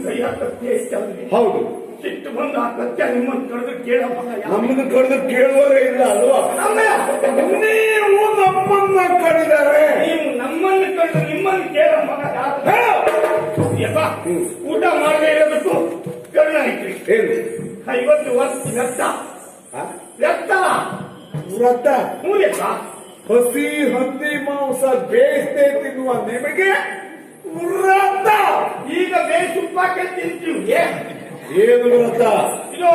ಕೈ ಕತ್ತಿ ಐತಲ್ರಿ. ಹೌದು. ಸಿಟ್ಟು ಬಂದು ಆ ಕತ್ಯ ನಿಮ್ಮನ್ನು ಕಳೆದು ಕೇಳಪ್ಪ. ನಮ್ಮನ್ನು ಕಳೆದು ಕೇಳುವವರೇ ಇಲ್ಲ ಅಲ್ವಾ? ನೀವು ನಮ್ಮನ್ನ ಕಡಿದರೆ ನೀವು ನಮ್ಮನ್ನು ಕಳೆದು ನಿಮ್ಮನ್ನು ಕೇಳಪ್ಪ. ಊಟ ಮಾಡದೇ ಇರೋದಕ್ಕೂ ಕರ್ಣ ಐತ್ರಿ. ಏನು 50 ವರ್ಷ ವ್ಯರ್ಥ ವ್ಯರ್ಥ ವ್ರತ. ಮೂಲೆಪ್ಪ ಹಸಿ ಹಂದಿ ಮಾಂಸ ಬೇಯಿಸದೆ ತಿನ್ನುವ ನಿಮಗೆ ವ್ರತ. ಈಗ ಬೇಸುಪ್ಪಾಕೆ ತಿಂತೀವಿ. ಏನು ವ್ರತ? ಇದು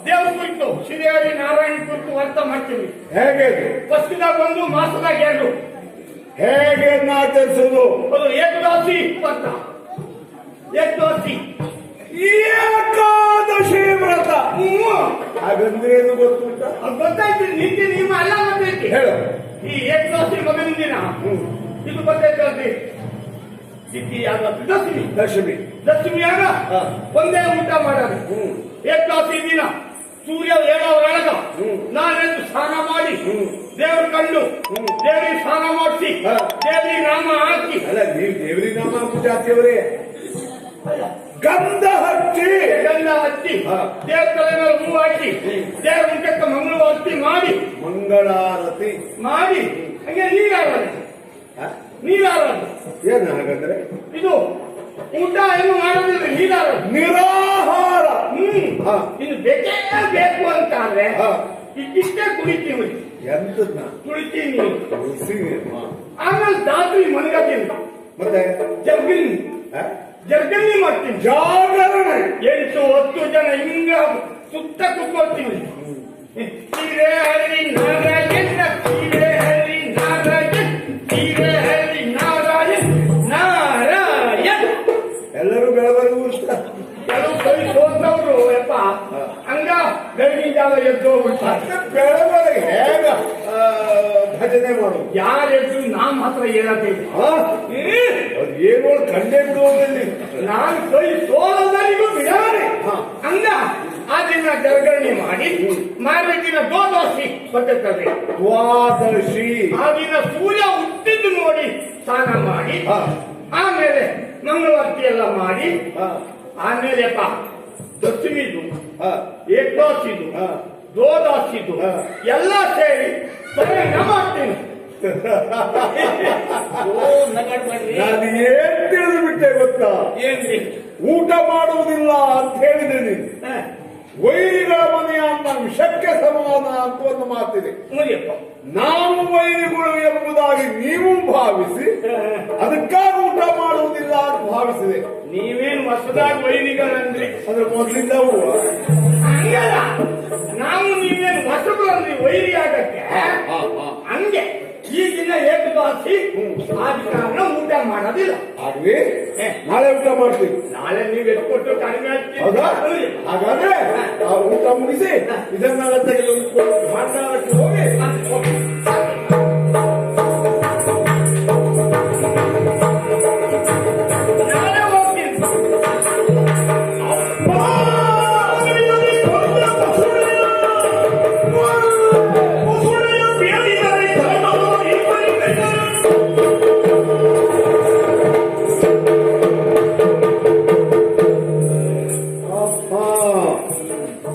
ದೇವ್ರ ಕುರಿತು ಶ್ರೀಹರಿ ನಾರಾಯಣ ಕುರಿತು ವ್ರತ ಮಾಡ್ತೀವಿ. ಹೇಗೆ? ಫಸ್ಟಿದಾಗ 1, ಮಾಸದಾಗ 2. ಹೇಗೆ ಆಚರಿಸೋದು? ಅದು ಏಕದಾಸಿ ವ್ರತ. ಏಕದಾಸಿ ಏಕಾದಶಿ ವ್ರತ. ಹಾಗಂದ್ರೆ ಏನು ಗೊತ್ತುಂಟ? ಗೊತ್ತಾಯ್ತು. ನೀತಿ ನಿಯಮ ಎಲ್ಲ ಗೊತ್ತೈತಿ. ಹೇಳು. ಈ ಏಕದಾಸಿ ಮಗನ ದಿನ ಇದು ಗೊತ್ತೈತಿ. ಸಿಕ್ಕಿ ಯಾವ್ದು ದಶಮಿ. ದಶಮಿ ದಶಮಿಯಾಗ ಒಂದೇ ಊಟ ಮಾಡೋದು. ಏಕದಾಸಿ ದಿನ ಸೂರ್ಯ ಏಳವರೆಗ ನಾನೆಂದು ಸ್ನಾನ ಮಾಡಿ ದೇವ್ರ ಕಂಡು ದೇವರಿಗೆ ಸ್ನಾನ ಮಾಡಿಸಿ ದೇವರಿಗೆ ನಾಮ ಹಾಕಿ. ಅಲ್ಲ, ನೀವು ದೇವರಿಗೆ ನಾಮ ಹಾಕಿ ಜಾತಿಯವರೇ. ಗಂಧ ಹಚ್ಚಿ ದೇವ್ರ ತಲೆ ಮೇಲೆ ಹೂ ಹಾಕಿ ದೇವ್ರ ಮುಖಕ್ಕೆ ಮಂಗಳಾರತಿ ಮಾಡಿ ಹಂಗೆ ನೀರಾರೋದು. ಏನು ಹಾಗಂದ್ರೆ? ಇದು ಊಟ ಏನು ಮಾಡೋದಿಲ್ಲ, ನೀರಾರೋದು, ನಿರಾಹಾರ. ಇದು ಬೇಕೇ ಬೇಕು ಅಂತ ಅಂದ್ರೆ ಇಷ್ಟೇ ಕುಡಿತೀವಿ. ಎಂತದ್ನ ಕುಡಿತೀನಿ. ಆಮೇಲೆ ರಾತ್ರಿ ಮನಗತೀನಿ. ಮತ್ತೆ ಜರ್ಗಲ್ಲಿ ಮಾಡ್ತೀನಿ. ಜಾಗರಣೆ 8-10 ಜನ ಹಿಂಗ ಸುತ್ತ ಕುತ್ಕೊಳ್ತೀವಿ. ತೀರೆ ಹರಿ ನಾರಾಯಣ, ತೀರೆ ಹರಿ ನಾರಾಯಣ, ತೀರೆ ಹರಿ ನಾರಾಯಣ, ನಾರಾಯಣ. ಎಲ್ಲರೂ ಬೆಳಬರು ಕೆಲವು ಕೈ ಸೋತವ್ರು ಯಪ್ಪ ಹಂಗ ಬೆಳಗಿನ ಜಾವ ಎದ್ದು ಹೋಗ್ಬಿಡ್ತಾರೆ. ಬೆಳಬರಿ ಹೇಗ ಭಜನೆ ಮಾಡು. ಯಾರೆದ್ದು ನಾಮ್ ಮಾತ್ರ ಹೇಳಬೇಕು. ಏನು ಕಂಡೇ ಬಿಡುವುದಲ್ಲಿ ನಾನು ಕೈ ಸೋಲದರಿಗೂ ಬಿಡಾರೆ. ಹಂಗ ಆ ದಿನ ಜರಗರಣೆ ಮಾಡಿ ಮಾರನೇ ದಿನ ದ್ವಾದಶಿ ಬರ್ತದೆ. ದ್ವಾದಶಿ ಆ ದಿನ ಸೂರ್ಯ ಹುಟ್ಟಿದ್ದು ನೋಡಿ ಸ್ನಾನ ಮಾಡಿ ಆಮೇಲೆ ಮಂಗಳಾರತಿ ಎಲ್ಲ ಮಾಡಿ ಆಮೇಲೆ ದಶಮಿದು ಏಕದಾಸಿದು ದ್ವಾದಶಿದು ಎಲ್ಲ ಸೇರಿ ಮಾಡ್ತೀನಿ. ನಾನು ಏನ್ ತಿಳಿದು ಬಿಟ್ಟೆ ಗೊತ್ತಾ? ಏನ್ರಿ? ಊಟ ಮಾಡುವುದಿಲ್ಲ ಅಂತ ಹೇಳಿದೆ ನೀನು. ವೈರಿಗಳ ಮನೆಯ ಅನ್ನ ವಿಷಕ್ಕೆ ಸಮಾನ ಅಂತ ಒಂದು ಮಾತಿದೆ. ನಾವು ವೈರಿಗಳು ಎಂಬುದಾಗಿ ನೀವು ಭಾವಿಸಿ ಅದಕ್ಕಾಗಿ ಊಟ ಮಾಡುವುದಿಲ್ಲ ಅಂತ ಭಾವಿಸಿದೆ. ನೀವೇನು ಹೊಸದಾಗಿ ವೈರಿಗಳಂದ್ರಿ? ಅದ್ರ ಮೊದಲಿಂದ ನಾವು ನೀವೇನು ಹೊಸದು ಅಂದ್ರಿ ವೈರಿ ಆಗಕ್ಕೆ. ಹಂಗೆ ಈ ದಿನ ಏಕದಾಸಿ ಆದ ಕಾರಣ ಊಟ ಮಾಡೋದಿಲ್ಲ. ಆಗ್ಲಿ, ನಾಳೆ ಊಟ ಮಾಡ್ತೀವಿ. ನಾಳೆ ನೀವು ಎತ್ಕೊಟ್ಟು ಕಡಿಮೆ ಆಗ್ತೀವಿ. ಹೌದಾ? ಹಾಗಾದ್ರೆ ಆ ಊಟ ಮುಗಿಸಿ ಇದನ್ನೆಲ್ಲ ತೆಗೆದು ಭಾಂಡಾರಕ್ಕೆ ಹೋಗಿ ನಾಳೆ ಹೋಗ್ತೀನಿ.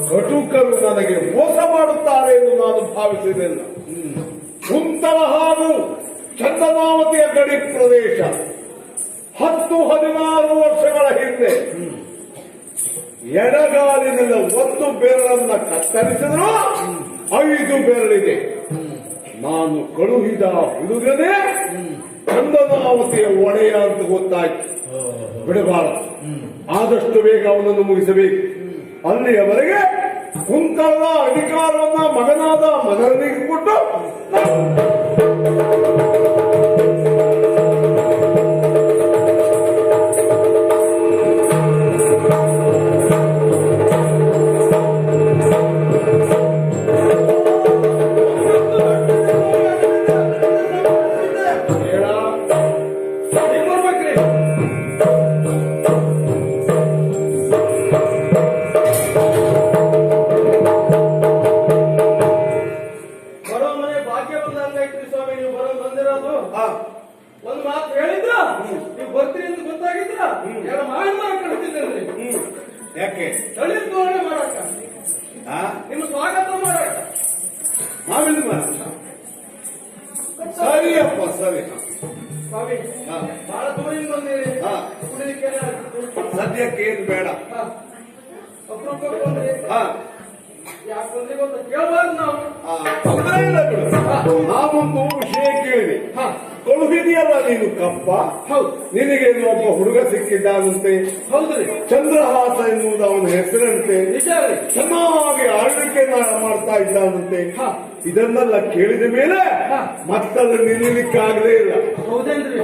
ಕಟುಕರು ನನಗೆ ಮೋಸ ಮಾಡುತ್ತಾರೆ ಎಂದು ನಾನು ಭಾವಿಸಿದೆಲ್ಲ. ಕುಂತಲ ಹಾಗೂ ಚಂದನಾವತಿಯ ಗಡಿ ಪ್ರದೇಶ 10-16 ವರ್ಷಗಳ ಹಿಂದೆ ಎಡಗಾಲಿನಿಂದ 1 ಬೆರಳನ್ನ ಕತ್ತರಿಸಿದ್ರು 5 ಬೆರಳಿದೆ. ನಾನು ಕಳುಹಿದ ಹುಡುಗನೇ ಚಂದನಾವತಿಯ ಒಡೆಯ ಅಂತ ಗೊತ್ತಾಯ್ತು. ಬಿಡಬಾರದು, ಆದಷ್ಟು ಬೇಗ ಅವನನ್ನು ಮುಗಿಸಬೇಕು. ಅಲ್ಲಿಯವರೆಗೆ ಕುಂತಲದ ಅಧಿಕಾರವನ್ನ ಮಗನಾದ ಮಗನಿಗೆ ಕೊಟ್ಟು ಯಾಕೆ ತಳಿರು ತೋರಣ ಮಾಡಾಕ, ಆ? ನಿಮ್ಮ ಸ್ವಾಗತ ಮಾಡಾಕ. ಮಾವಿನ ಮರ ಸರಿಯಪ್ಪ ಸರಿ. ಸ್ವಾಮಿ, ಹಾ. ಬಹಳ ದೂರಿಂದ ಬಂದಿರಿ. ಹಾ. ಕುಡಿಲಿಕ್ಕೆ ಸದ್ಯಕ್ಕೆ ಏನು ಬೇಡ. ಅಪರೂಪಕ್ಕೆ ಬಂದ್ರಿ. ಹಾ. ಯಾಕೆ ಬಂದ್ರಿ ಗೊತ್ತ ಕೇಳಬಾರ್ದು ನಾವು. ತೊಂದರೆ ಇಲ್ಲ ಬಿಡು. ನಾವೊಂದು ವಿಷಯ ಕೇಳಿದೆ. ಕಳುಹಿದೆಯಲ್ಲ ನೀನು ಕಪ್ಪ. ಹೌದು. ನಿನಗೆ ಒಬ್ಬ ಹುಡುಗ ಸಿಕ್ಕಿದ್ದಾನಂತೆ. ಹೌದ್ರಿ. ಚಂದ್ರಹಾಸ ಎನ್ನುವುದು ಅವನ ಹೆಸರಂತೆ. ನಿಜ ರೀ. ಚೆನ್ನಾಗಿ ಆಳ್ವಿಕೆ ಮಾಡ್ತಾ ಇದ್ದಾನಂತೆ. ಇದನ್ನೆಲ್ಲ ಕೇಳಿದ ಮೇಲೆ ಮತ್ತಲ್ಲಿ ನಿಲ್ಲಲಿಕ್ಕಾಗಲೇ ಇಲ್ಲ. ಹೌದೇನ್ರಿ?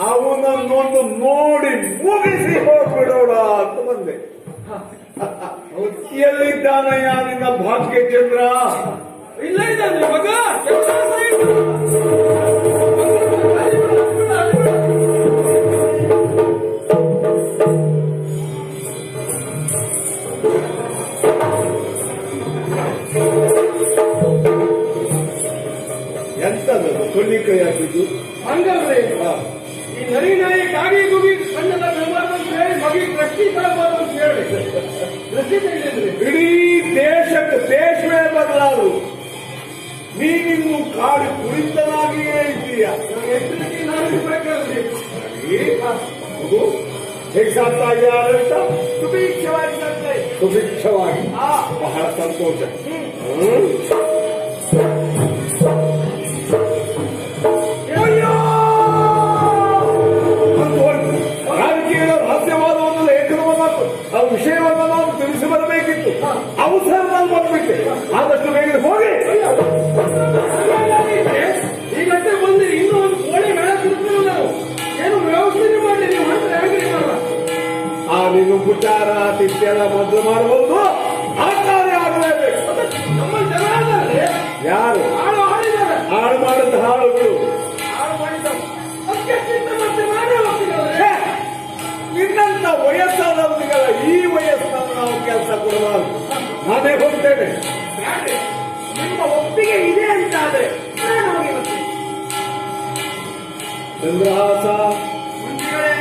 ಅವನನ್ನೊಂದು ನೋಡಿ ಮುಗಿಸಿ ಹೋಗ್ಬಿಡೋಣ ಅಂತ ಬಂದೆ. ಎಲ್ಲಿದ್ದಾನಯ್ಯ ನಿನ್ನ ಭಾಗ್ಯಚಂದ್ರ? ಇಲ್ಲ ಇದ್ದಾನೆ ಮಗ. ಎಂತದು ಸುಳ್ಳಿ ಕೈ ಹಾಕಿದ್ದು? ಹಂಗಲ್ರಿ, ಈ ನರಿ ನಾಯಿ ಕಾಗಿ ಗುಗಿ ಕಣ್ಣೆಲ್ಲ ಬೆಳಬಾರ್ದು ಅಂತ ಹೇಳಿ ಮಗಿಗೆ ದೃಷ್ಟಿ ತರಬಾರ್ದು ಅಂತ ಹೇಳಿ ದೃಷ್ಟಿ ತೆಗೆದಿದ್ರಿ. ಇಡೀ ದೇಶವೇ ಬದಲಾದು. ನೀನಿನ್ನು ಕಾಡು ಕುರಿತನಾಗಿಯೇ ಇದ್ದೀಯ. ಹೇಗೆ ಸಾಕ್ತಾ ಇದೆಯಾ ಆಡಳಿತ? ಸುಭಿಕ್ಷವಾಗಿ ಸಾಕ್ತಾ ಇದೆ. ಸುಭಿಕ್ಷವಾಗಿ. ಬಹಳ ಸಂತೋಷ. ರಾಜಕೀಯದ ರಹಸ್ಯವಾದ ಒಂದು ಲೇಖನವನ್ನು ಆ ವಿಷಯವನ್ನು ನಾವು ತಿಳಿಸಿ ಬರಬೇಕಿತ್ತು. ಅವಸರದಲ್ಲಿ ಬಂದ್ಬಿಟ್ಟೆ. ಆದಷ್ಟು ಬೇಗ ಹೋಗಿ. ಈಗಷ್ಟೇ ಬಂದಿರಿ, ಇನ್ನೂ ಒಂದು ಕೋಳಿ ಮೇಳ ತಿಳ್ತೀವಿ ನಾವು. ಏನು ವ್ಯವಸ್ಥೆ ಮಾಡಿ ನೀವು ಮಾಡಿದ್ರೆ ಹೇಗೆ ಮಾಡಲ್ಲ? ನೀನು ಉಪಚಾರ ತಿಥ್ಯೆಲ್ಲ ಮೊದಲು ಮಾಡಬಹುದು. ಆ ಕಾರ್ಯ ಆಗಲೇಬೇಕು. ನಮ್ಮ ಜನ ಅದಾರೆ. ಯಾರು ಹಾಳು ಹಾಡಿದ್ದಾರೆ. ಹಾಳು ಮಾಡಿದ ಹಾಳುಗಳು. ಹಾಳು ಮಾಡಿದ್ದಾರೆ. ಅದಕ್ಕೆ ಚಿಂತೆ ಮತ್ತೆ ಮಾಡೇ ಹೋಗ್ತಿದ್ದಾರೆ. ನಿನ್ನಂತ ವಯಸ್ಸಾದವರಿಗೆಲ್ಲ ಈ ವಯಸ್ಸನ್ನು ನಾವು ಕೆಲಸ ಕೊಡಬಾರದು. ನಾನೇ ಹೋಗ್ತೇನೆ. ನಿಮ್ಮ ಒಪ್ಪಿಗೆ ಇದೆ ಅಂತ ಆದ್ರೆ ನಾನು ಹೋಗಿ ಬರ್ತೀನಿ. ಚಂದ್ರಹಾಸ, ಮಂತ್ರಿಗಳೇ,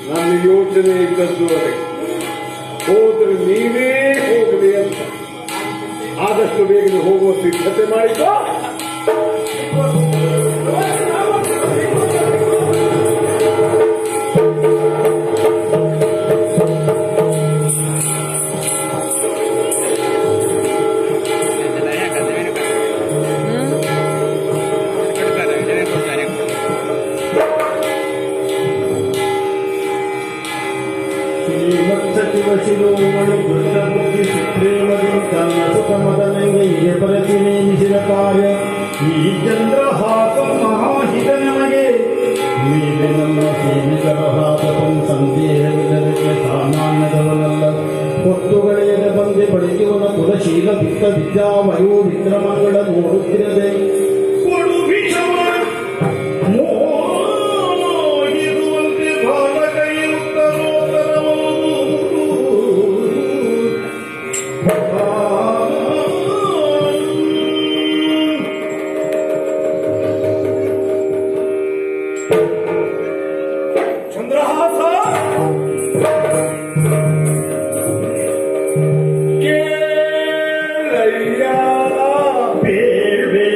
ನನ್ನ ಯೋಚನೆ ಇದ್ದದ್ದು ಅದೇ. ಹೋದ್ರೆ ನೀವೇ ಹೋಗಲಿ ಅಂತ. ಆದಷ್ಟು ಬೇಗ ಹೋಗುವ ಸಿದ್ಧತೆ ಮಾಡಿಕೋ. ಶಿರೋಮಣಿ ಬುದ್ಧಬುದ್ಧಿ ಸುಪ್ರೇಮದಿ ತನ್ನ ಸುಖಮದನಿಗೆ ಇದೇ ನೇಮಿಸಿದ ಕಾರ್ಯ ಈ ಚಂದ್ರಹಾಸ ಮಹಾಹಿತ ನಮಗೆ ಮೇಲೆ ನಮ್ಮ ಸೈನಿಕರ ಹಾಕವನ್ನು ಸಂದೇಹವಿಲ್ಲದಕ್ಕೆ ಸಾಮಾನ್ಯದವನಲ್ಲ. ಹೊತ್ತುಗಳೆಯದ ಬಂದೆ ಬಳಿಕೆವನ ಕುಲಶೀಲ ಬಿತ್ತ ವಿದ್ಯಾ ವಯೋ ವಿಕ್ರಮಗಳ ನೋಡುತ್ತಿರದೆ ಕೊಡು ವಿಷಮ ಮೋಹಿರುವಂತೆ ಭಾಗ ಕೈಯುತ್ತರೋತ್ತರವೂ ಚಂದ್ರಹಾಸ, ಕೇಳಯ್ಯ. ಬೇರೆ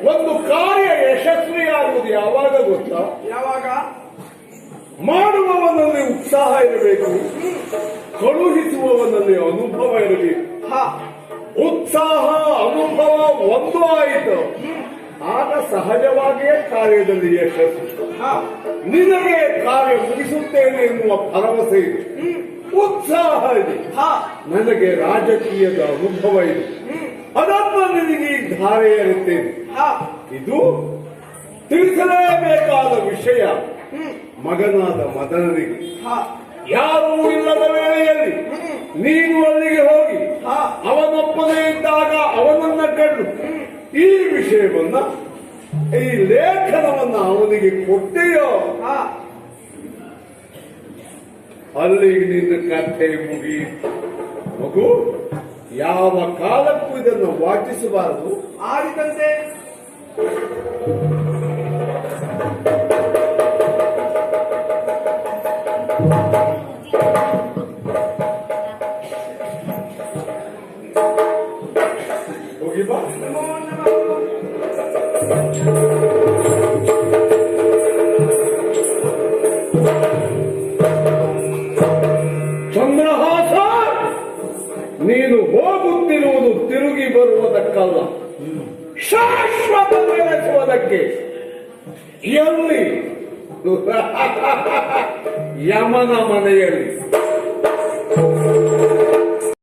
ಒಂದು ಕಾರ್ಯ ಯಶಸ್ವಿ ಗೊತ್ತಾ? ಯಾವಾಗ? ಮಾಡುವವನಲ್ಲಿ ಉತ್ಸಾಹ ಇರಬೇಕು, ಕಳುಹಿಸುವವನಲ್ಲಿ ಅನುಭವ ಇರಬೇಕು. ಹಾ ಉತ್ಸಾಹ ಅನುಭವ ಒಂದು ಆಯಿತು, ಆಗ ಸಹಜವಾಗಿಯೇ ಕಾರ್ಯದಲ್ಲಿ ಯಶಸ್ಸು. ಹಾ ನಿನಗೆ ಕಾರ್ಯ ಮುಗಿಸುತ್ತೇನೆ ಎನ್ನುವ ಭರವಸೆ ಇದೆ, ಉತ್ಸಾಹ ಇದೆ. ಹಾ ನನಗೆ ರಾಜಕೀಯದ ಅನುಭವ ಇದೆ, ಅದನ್ನು ನಿನಗೆ ಈ ಧಾರೆ ಎರುತ್ತೇನೆ. ಹಾ ಇದು ತಿಳಿಸಲೇಬೇಕಾದ ವಿಷಯ ಮಗನಾದ ಮದನನಿಗೆ. ಹಾ ಯಾರೂ ಇಲ್ಲದ ವೇಳೆಯಲ್ಲಿ ನೀನು ಅಲ್ಲಿಗೆ ಹೋಗಿ ಹಾ ಅವನೊಪ್ಪದೇ ಇದ್ದಾಗ ಅವನನ್ನ ಕಂಡು ಈ ವಿಷಯವನ್ನ, ಈ ಲೇಖನವನ್ನ ಅವನಿಗೆ ಕೊಟ್ಟೆಯೋ, ಹಾ ಅಲ್ಲಿಗೆ ನಿನ್ನ ಕಥೆ ಮುಗಿಯಿತು. ಮಗು, ಯಾವ ಕಾಲಕ್ಕೂ ಇದನ್ನು ವಾಚಿಸಬಾರದು. ಆದಿತಂತೆ. ಹೋಗಿ ಬಾ. ನಮೋ ನಮಃ. ಚಂದ್ರಹಾಸ, ನೀನು ಹೋಗುತ್ತಿರುವುದು ತಿರುಗಿ ಬರುವುದಕ್ಕಲ್ಲ, ಶಾಶ್ವತ ನೆಲೆಸುವುದಕ್ಕೆ. ಎಲ್ಲಿ? ಯಮನ ಮನೆಯಲ್ಲಿ.